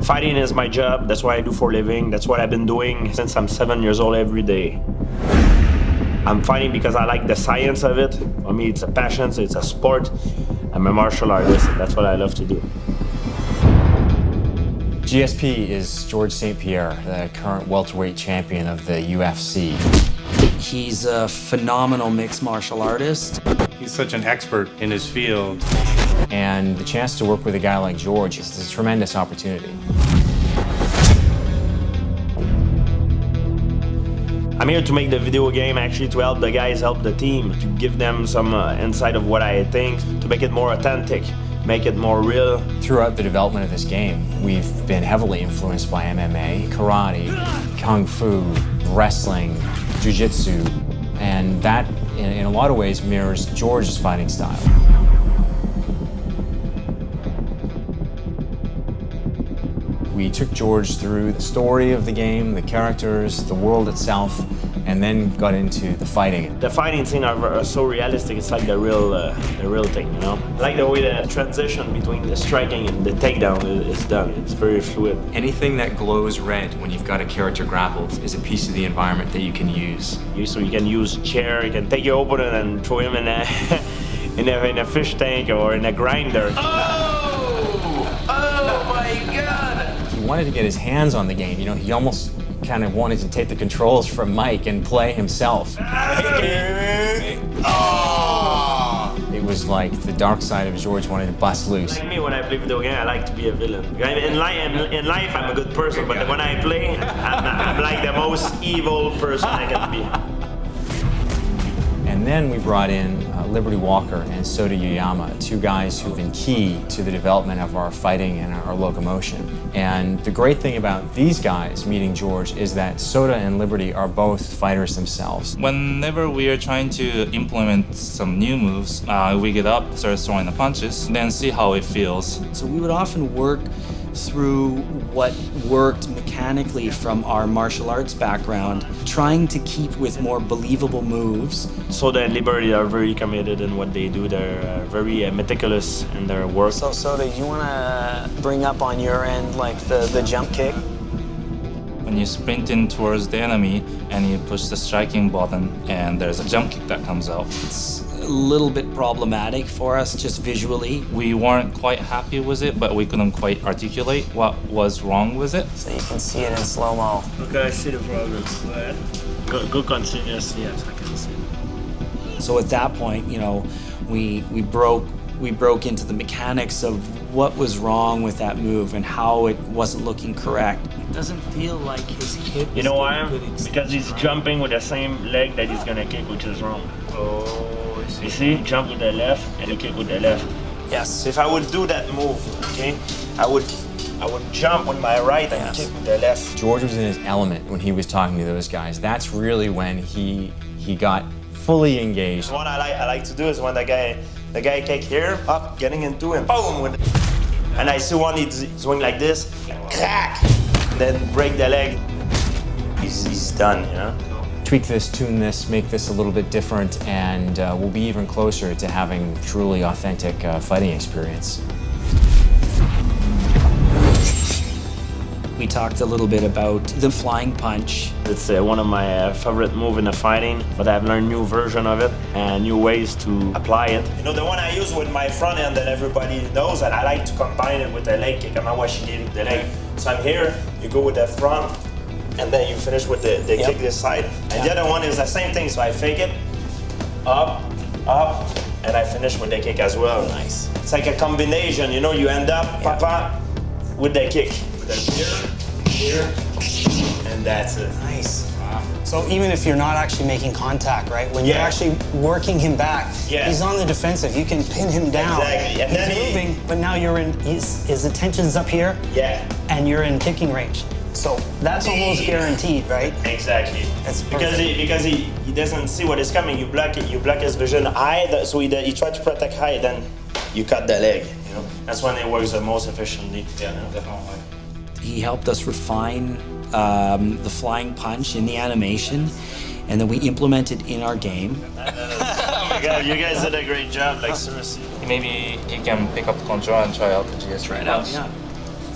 Fighting is my job. That's what I do for a living. That's what I've been doing since I'm 7 years old every day. I'm fighting because I like the science of it. For me, it's a passion, it's a sport. I'm a martial artist, and that's what I love to do. GSP is George St-Pierre, the current welterweight champion of the UFC. He's a phenomenal mixed martial artist. He's such an expert in his field. And the chance to work with a guy like George is a tremendous opportunity. I'm here to make the video game, actually to help the guys help the team, to give them some insight of what I think, to make it more authentic, make it more real. Throughout the development of this game, we've been heavily influenced by MMA, karate, kung fu, wrestling, jiu-jitsu, and that, in a lot of ways, mirrors George's fighting style. We took George through the story of the game, the characters, the world itself, and then got into the fighting. The fighting scene are so realistic, it's like the real thing, you know? I like the way the transition between the striking and the takedown is done. It's very fluid. Anything that glows red when you've got a character grappled is a piece of the environment that you can use. So you can use chair, you can take your opponent and throw him in a, in a fish tank or in a grinder. Oh my God! He wanted to get his hands on the game, you know, he almost kind of wanted to take the controls from Mike and play himself. It was like the dark side of George wanted to bust loose. Like me, when I play video game, I like to be a villain. In life, I'm a good person, but when I play, I'm like the most evil person I can be. And then we brought in Liberty Walker and Soda Yoyama, two guys who've been key to the development of our fighting and our locomotion. And the great thing about these guys meeting George is that Soda and Liberty are both fighters themselves. Whenever we are trying to implement some new moves, we get up, start throwing the punches, then see how it feels. So we would often work through what worked mechanically from our martial arts background, trying to keep with more believable moves. Soda and Liberty are very committed in what they do. They're very meticulous in their work. So Soda, you want to bring up on your end like the jump kick? When you sprint in towards the enemy and you push the striking button and there's a jump kick that comes out. It's a little bit problematic for us just visually. We weren't quite happy with it, but we couldn't quite articulate what was wrong with it. So you can see it in slow-mo. Okay, I see the progress. Go continuous, yes, I can see it. So at that point, you know, we broke into the mechanics of what was wrong with that move and how it wasn't looking correct. It doesn't feel like his hip. You know why? Because he's jumping with the same leg that he's gonna kick, which is wrong. Oh, you see? Jump with the left and you kick with the left. Yes. If I would do that move, okay, I would jump with my right and kick with the left. George was in his element when he was talking to those guys. That's really when he got fully engaged. What I like to do is when the guy kick here, up, getting into him, boom, and I see one he's doing like this, crack, and then break the leg. He's done, you know. Tweak this, tune this, make this a little bit different, and we'll be even closer to having truly authentic fighting experience. We talked a little bit about the flying punch. It's one of my favorite moves in the fighting, but I've learned new version of it and new ways to apply it. You know, the one I use with my front end that everybody knows, and I like to combine it with the leg kick. I'm not watching you the leg. So I'm here, you go with the front, and then you finish with the kick this side. And the other one is the same thing, so I fake it, up, and I finish with the kick as well. Nice. It's like a combination, you know, you end up, papa, with the kick. Here, and that's it. Nice. Wow. So even if you're not actually making contact, right? When you're actually working him back, he's on the defensive. You can pin him down. Exactly. And he's then moving, but now you're in. His attention's up here. Yeah. And you're in kicking range. So that's almost guaranteed, right? Exactly. That's because he doesn't see what is coming. You block it. You block his vision high. So he tries to protect high. Then you cut the leg. You know. That's when it works the most efficiently. Yeah, definitely. He helped us refine the flying punch in the animation, and then we implemented in our game. Oh my God, you guys did a great job, like seriously. Maybe you can pick up the control and try out the GSP. Try it out, yeah.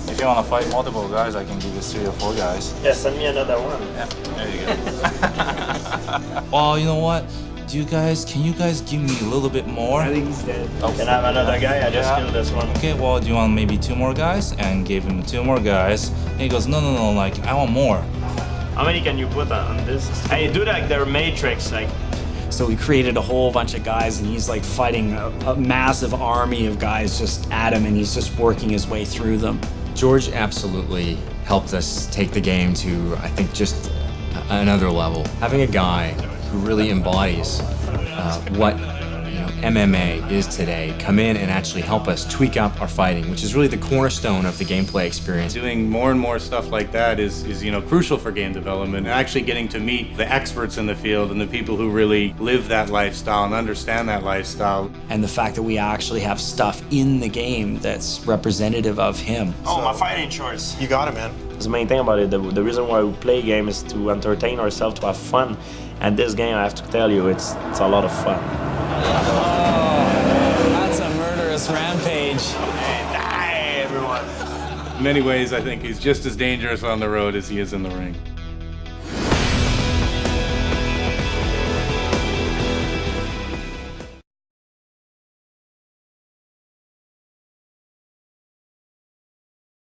If you want to fight multiple guys, I can give you 3 or 4 guys. Yeah, send me another one. Yeah, there you go. Well, you know what? Can you guys give me a little bit more? I think he's dead. Can I have another guy? I just killed this one. Okay, well, do you want maybe 2 more guys? And gave him 2 more guys. And he goes, no, like, I want more. How many can you put on this? And you do like their matrix, like. So we created a whole bunch of guys, and he's like fighting a massive army of guys just at him, and he's just working his way through them. George absolutely helped us take the game to, I think, just another level. Having a guy who really embodies what MMA is today come in and actually help us tweak up our fighting, which is really the cornerstone of the gameplay experience. Doing more and more stuff like that is crucial for game development, and actually getting to meet the experts in the field and the people who really live that lifestyle and understand that lifestyle. And the fact that we actually have stuff in the game that's representative of him. Oh, my fighting shorts. You got it, man. The main thing about it, the reason why we play game is to entertain ourselves, to have fun. And this game, I have to tell you, it's a lot of fun. That's a murderous rampage. Die, everyone. In many ways, I think he's just as dangerous on the road as he is in the ring.